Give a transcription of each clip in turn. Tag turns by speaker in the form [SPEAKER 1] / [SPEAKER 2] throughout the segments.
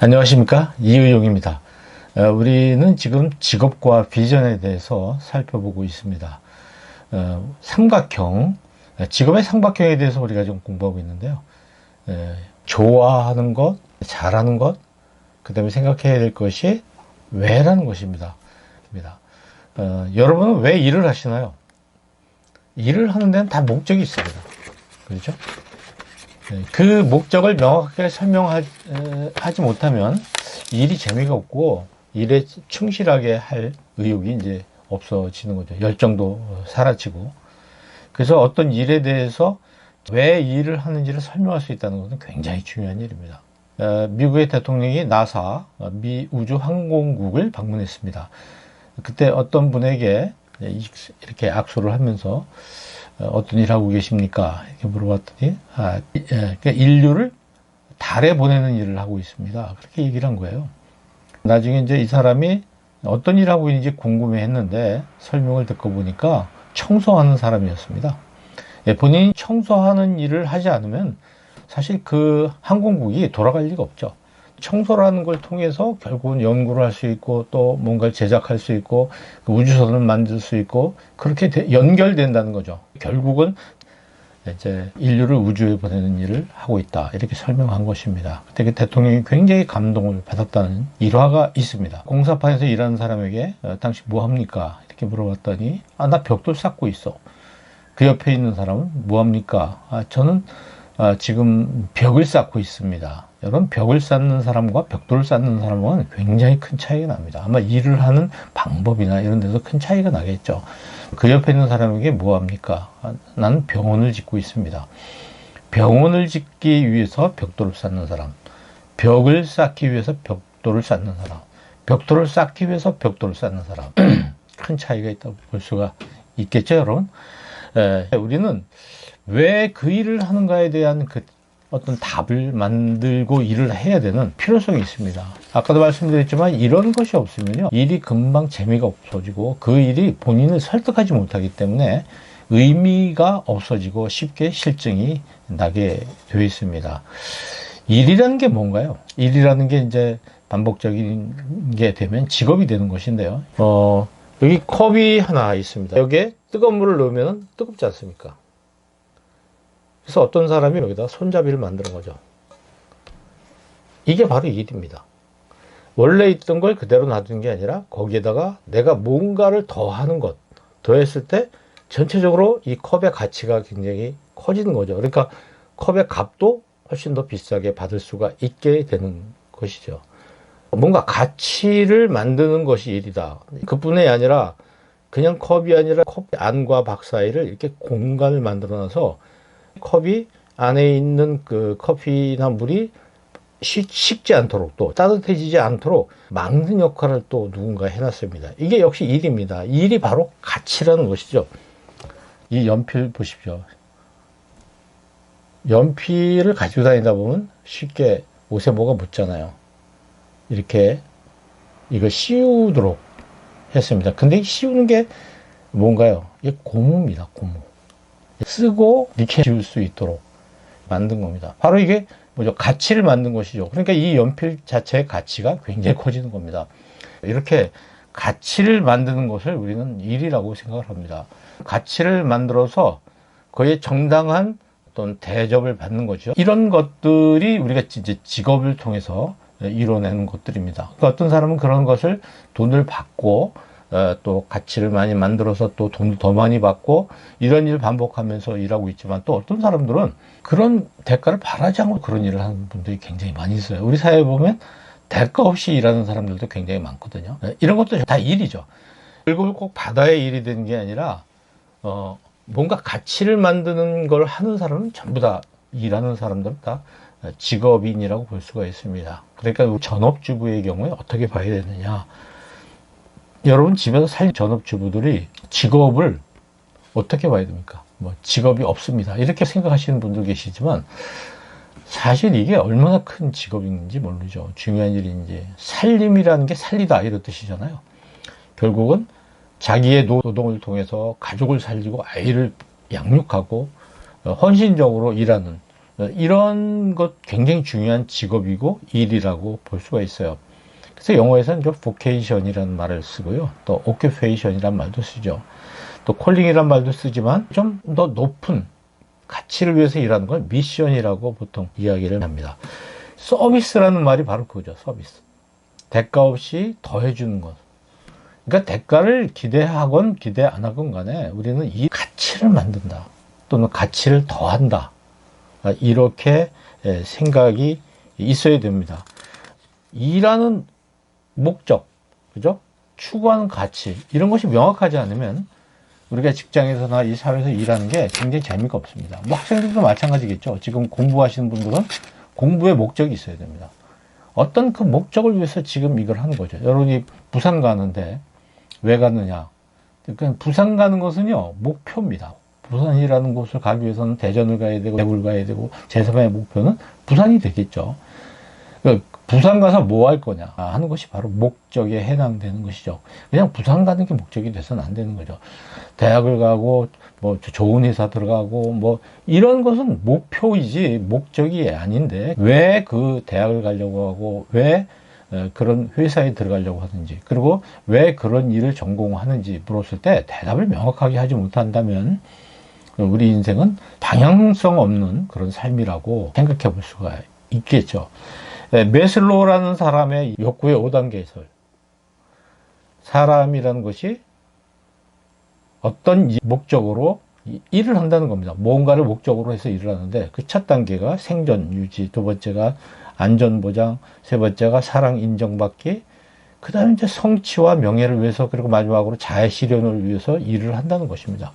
[SPEAKER 1] 안녕하십니까, 이의용입니다. 우리는 지금 직업과 비전에 대해서 살펴보고 있습니다. 삼각형, 직업의 삼각형에 대해서 우리가 좀 공부하고 있는데요. 좋아하는 것, 잘하는 것, 그 다음에 생각해야 될 것이 왜라는 것입니다. 여러분은 왜 일을 하시나요? 일을 하는 데는 다 목적이 있습니다. 그렇죠? 그 목적을 명확하게 설명하지 못하면 일이 재미가 없고 일에 충실하게 할 의욕이 이제 없어지는 거죠. 열정도 사라지고. 그래서 어떤 일에 대해서 왜 일을 하는지를 설명할 수 있다는 것은 굉장히 중요한 일입니다. 미국의 대통령이 나사 미 우주항공국을 방문했습니다. 그때 어떤 분에게 이렇게 악수를 하면서 어떤 일 하고 계십니까? 이렇게 물어봤더니, 그러니까 인류를 달에 보내는 일을 하고 있습니다. 그렇게 얘기를 한 거예요. 나중에 이제 이 사람이 어떤 일 하고 있는지 궁금해 했는데 설명을 듣고 보니까 청소하는 사람이었습니다. 본인이 청소하는 일을 하지 않으면 사실 그 항공국이 돌아갈 리가 없죠. 청소라는 걸 통해서 결국은 연구를 할 수 있고 또 뭔가를 제작할 수 있고 우주선을 만들 수 있고 그렇게 연결된다는 거죠. 결국은 이제 인류를 우주에 보내는 일을 하고 있다, 이렇게 설명한 것입니다. 그때 그 대통령이 굉장히 감동을 받았다는 일화가 있습니다. 공사판에서 일하는 사람에게 당신 뭐 합니까? 이렇게 물어봤더니 나 벽돌 쌓고 있어. 그 옆에 있는 사람은 뭐 합니까? 저는 지금 벽을 쌓고 있습니다. 여러분, 벽을 쌓는 사람과 벽돌을 쌓는 사람은 굉장히 큰 차이가 납니다. 아마 일을 하는 방법이나 이런 데서 큰 차이가 나겠죠. 그 옆에 있는 사람에게 뭐 합니까? 나는 병원을 짓고 있습니다. 병원을 짓기 위해서 벽돌을 쌓는 사람, 벽을 쌓기 위해서 벽돌을 쌓는 사람, 벽돌을 쌓기 위해서 벽돌을 쌓는 사람. 큰 차이가 있다고 볼 수가 있겠죠, 여러분? 우리는 왜 그 일을 하는가에 대한 그 어떤 답을 만들고 일을 해야 되는 필요성이 있습니다. 아까도 말씀드렸지만 이런 것이 없으면요, 일이 금방 재미가 없어지고 그 일이 본인을 설득하지 못하기 때문에 의미가 없어지고 쉽게 실증이 나게 되어 있습니다. 일이라는 게 뭔가요? 일이라는 게 이제 반복적인 게 되면 직업이 되는 것인데요. 여기 컵이 하나 있습니다. 여기에 뜨거운 물을 넣으면 뜨겁지 않습니까? 그래서 어떤 사람이 여기다 손잡이를 만드는 거죠. 이게 바로 일입니다. 원래 있던 걸 그대로 놔두는 게 아니라 거기에다가 내가 뭔가를 더하는 것, 더했을 때 전체적으로 이 컵의 가치가 굉장히 커지는 거죠. 그러니까 컵의 값도 훨씬 더 비싸게 받을 수가 있게 되는 것이죠. 뭔가 가치를 만드는 것이 일이다. 그뿐이 아니라 그냥 컵이 아니라 컵 안과 밖 사이를 이렇게 공간을 만들어 놔서 컵이 안에 있는 그 커피나 물이 식지 않도록 또 따뜻해지지 않도록 막는 역할을 또 누군가 해놨습니다. 이게 역시 일입니다. 일이 바로 가치라는 것이죠. 이 연필 보십시오. 연필을 가지고 다니다 보면 쉽게 옷에 뭐가 묻잖아요. 이렇게 이걸 씌우도록 했습니다. 근데 이 씌우는 게 뭔가요? 이게 고무입니다. 고무. 쓰고 이렇게 지울 수 있도록 만든 겁니다. 바로 이게 뭐죠? 가치를 만든 것이죠. 그러니까 이 연필 자체의 가치가 굉장히 커지는 겁니다. 이렇게 가치를 만드는 것을 우리는 일이라고 생각을 합니다. 가치를 만들어서 그의 정당한 어떤 대접을 받는 거죠. 이런 것들이 우리가 이제 직업을 통해서 이뤄내는 것들입니다. 그러니까 어떤 사람은 그런 것을 돈을 받고 또 가치를 많이 만들어서 또 돈을 더 많이 받고 이런 일을 반복하면서 일하고 있지만, 또 어떤 사람들은 그런 대가를 바라지 않고 그런 일을 하는 분들이 굉장히 많이 있어요. 우리 사회에 보면 대가 없이 일하는 사람들도 굉장히 많거든요. 이런 것도 다 일이죠. 결국 꼭 받아야 일이 되는 게 아니라 뭔가 가치를 만드는 걸 하는 사람은 전부 다, 일하는 사람들은 다 직업인이라고 볼 수가 있습니다. 그러니까 전업주부의 경우에 어떻게 봐야 되느냐. 여러분 집에서 살 전업주부들이 직업을 어떻게 봐야 됩니까? 뭐 직업이 없습니다, 이렇게 생각하시는 분도 계시지만 사실 이게 얼마나 큰 직업인지 모르죠. 중요한 일인지. 살림이라는 게 살리다, 이런 뜻이잖아요. 결국은 자기의 노동을 통해서 가족을 살리고 아이를 양육하고 헌신적으로 일하는 이런 것 굉장히 중요한 직업이고 일이라고 볼 수가 있어요. 그래서 영어에서는 좀 vocation이라는 말을 쓰고요. 또 occupation이라는 말도 쓰죠. 또 calling이라는 말도 쓰지만 좀 더 높은 가치를 위해서 일하는 걸 미션이라고 보통 이야기를 합니다. 서비스라는 말이 바로 그거죠. 서비스. 대가 없이 더해주는 것. 그러니까 대가를 기대하건 기대 안 하건 간에 우리는 이 가치를 만든다. 또는 가치를 더한다. 이렇게 생각이 있어야 됩니다. 일하는 목적, 그죠? 추구하는 가치, 이런 것이 명확하지 않으면 우리가 직장에서나 이 사회에서 일하는 게 굉장히 재미가 없습니다. 뭐 학생들도 마찬가지겠죠. 지금 공부하시는 분들은 공부의 목적이 있어야 됩니다. 어떤 그 목적을 위해서 지금 이걸 하는 거죠. 여러분이 부산 가는데 왜 갔느냐? 그러니까 부산 가는 것은요, 목표입니다. 부산이라는 곳을 가기 위해서는 대전을 가야 되고, 대구를 가야 되고, 제3의 목표는 부산이 되겠죠. 그러니까 부산 가서 뭐 할 거냐 하는 것이 바로 목적에 해당되는 것이죠. 그냥 부산 가는 게 목적이 돼서는 안 되는 거죠. 대학을 가고, 뭐, 좋은 회사 들어가고, 뭐, 이런 것은 목표이지, 목적이 아닌데, 왜 그 대학을 가려고 하고, 왜 그런 회사에 들어가려고 하는지, 그리고 왜 그런 일을 전공하는지 물었을 때 대답을 명확하게 하지 못한다면, 우리 인생은 방향성 없는 그런 삶이라고 생각해 볼 수가 있겠죠. 메슬로우라는 사람의 욕구의 5단계 해설. 사람이라는 것이 어떤 목적으로 일을 한다는 겁니다. 뭔가를 목적으로 해서 일을 하는데 그 첫 단계가 생존 유지, 두 번째가 안전 보장, 세 번째가 사랑 인정받기, 그 다음에 이제 성취와 명예를 위해서, 그리고 마지막으로 자아 실현을 위해서 일을 한다는 것입니다.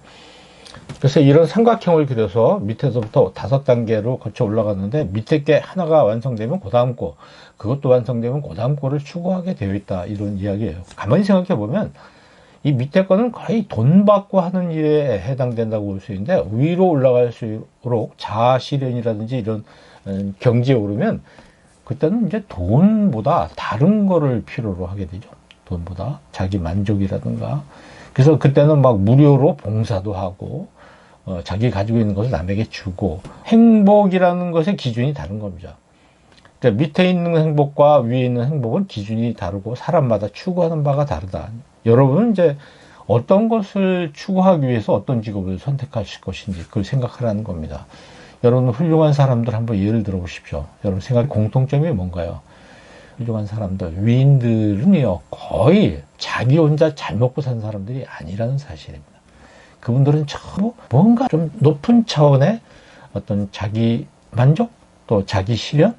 [SPEAKER 1] 그래서 이런 삼각형을 그려서 밑에서부터 5단계로 거쳐 올라갔는데, 밑에 게 하나가 완성되면 그 다음 거, 그것도 완성되면 그 다음 거를 추구하게 되어 있다, 이런 이야기예요. 가만히 생각해 보면 이 밑에 거는 거의 돈 받고 하는 일에 해당된다고 볼 수 있는데, 위로 올라갈수록 자아 실현이라든지 이런 경지에 오르면 그때는 이제 돈보다 다른 거를 필요로 하게 되죠. 돈보다 자기 만족이라든가. 그래서 그때는 막 무료로 봉사도 하고, 자기 가지고 있는 것을 남에게 주고, 행복이라는 것의 기준이 다른 겁니다. 그러니까 밑에 있는 행복과 위에 있는 행복은 기준이 다르고 사람마다 추구하는 바가 다르다. 여러분은 이제 어떤 것을 추구하기 위해서 어떤 직업을 선택하실 것인지 그걸 생각하라는 겁니다. 여러분 훌륭한 사람들 한번 예를 들어 보십시오. 여러분 생각 공통점이 뭔가요? 훌륭한 사람들, 위인들은요, 거의 자기 혼자 잘 먹고 산 사람들이 아니라는 사실입니다. 그분들은 전부 뭔가 좀 높은 차원의 어떤 자기 만족, 또 자기 실현,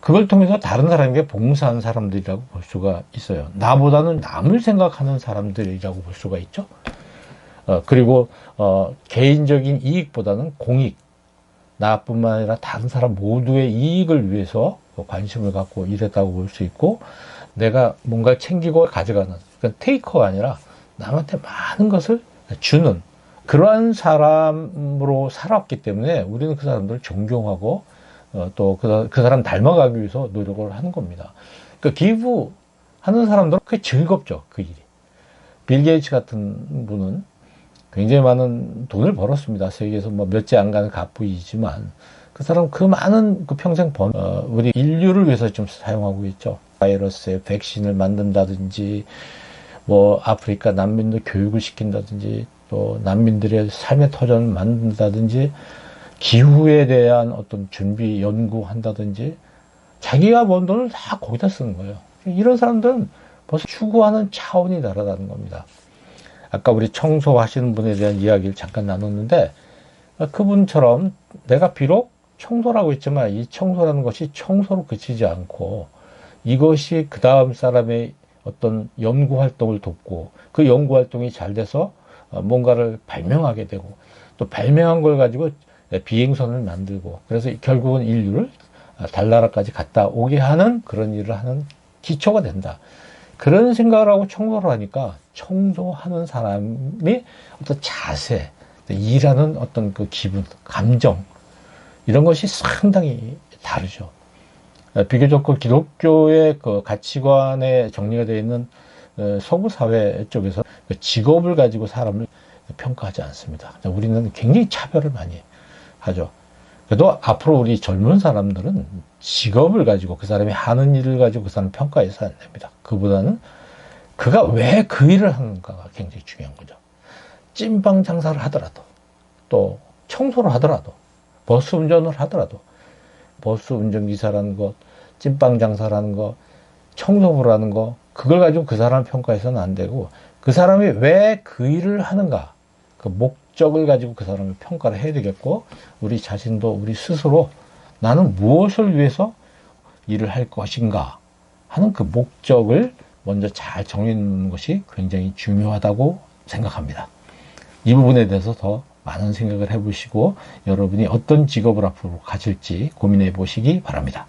[SPEAKER 1] 그걸 통해서 다른 사람에게 봉사하는 사람들이라고 볼 수가 있어요. 나보다는 남을 생각하는 사람들이라고 볼 수가 있죠. 그리고 개인적인 이익보다는 공익, 나뿐만 아니라 다른 사람 모두의 이익을 위해서 관심을 갖고 일했다고 볼 수 있고, 내가 뭔가를 챙기고 가져가는, 그러니까 테이커가 아니라 남한테 많은 것을 주는 그러한 사람으로 살았기 때문에 우리는 그 사람들을 존경하고 또 그 사람 닮아가기 위해서 노력을 하는 겁니다. 그러니까 기부하는 사람들은 그게 즐겁죠, 그 일이. 빌 게이츠 같은 분은 굉장히 많은 돈을 벌었습니다. 세계에서 뭐 몇째 안 가는 갑부이지만 그 사람 그 많은 그 평생 우리 인류를 위해서 좀 사용하고 있죠. 바이러스의 백신을 만든다든지, 뭐 아프리카 난민들 교육을 시킨다든지, 또 난민들의 삶의 터전을 만든다든지, 기후에 대한 어떤 준비 연구한다든지, 자기가 번 돈을 다 거기다 쓰는 거예요. 이런 사람들은 벌써 추구하는 차원이 다르다는 겁니다. 아까 우리 청소하시는 분에 대한 이야기를 잠깐 나눴는데, 그분처럼 내가 비록 청소라고 했지만 이 청소라는 것이 청소로 그치지 않고 이것이 그 다음 사람의 어떤 연구 활동을 돕고, 그 연구 활동이 잘 돼서 뭔가를 발명하게 되고, 또 발명한 걸 가지고 비행선을 만들고, 그래서 결국은 인류를 달나라까지 갔다 오게 하는 그런 일을 하는 기초가 된다. 그런 생각을 하고 청소를 하니까 청소하는 사람이 어떤 자세, 일하는 어떤 그 기분, 감정, 이런 것이 상당히 다르죠. 비교적 그 기독교의 그 가치관에 정리가 되어 있는 서구 사회 쪽에서 직업을 가지고 사람을 평가하지 않습니다. 우리는 굉장히 차별을 많이 하죠. 그래도 앞으로 우리 젊은 사람들은 직업을 가지고 그 사람이 하는 일을 가지고 그 사람 평가해서 안 됩니다. 그보다는 그가 왜 그 일을 하는가가 굉장히 중요한 거죠. 찐빵 장사를 하더라도, 또 청소를 하더라도, 버스 운전을 하더라도, 버스 운전기사라는 것, 찐빵 장사라는 것, 청소부를 하는 거, 그걸 가지고 그 사람 평가해서는 안 되고, 그 사람이 왜 그 일을 하는가, 그 목적을 가지고 그 사람을 평가를 해야 되겠고, 우리 자신도 우리 스스로 나는 무엇을 위해서 일을 할 것인가 하는 그 목적을 먼저 잘 정해 놓는 것이 굉장히 중요하다고 생각합니다. 이 부분에 대해서 더 많은 생각을 해보시고 여러분이 어떤 직업을 앞으로 가질지 고민해 보시기 바랍니다.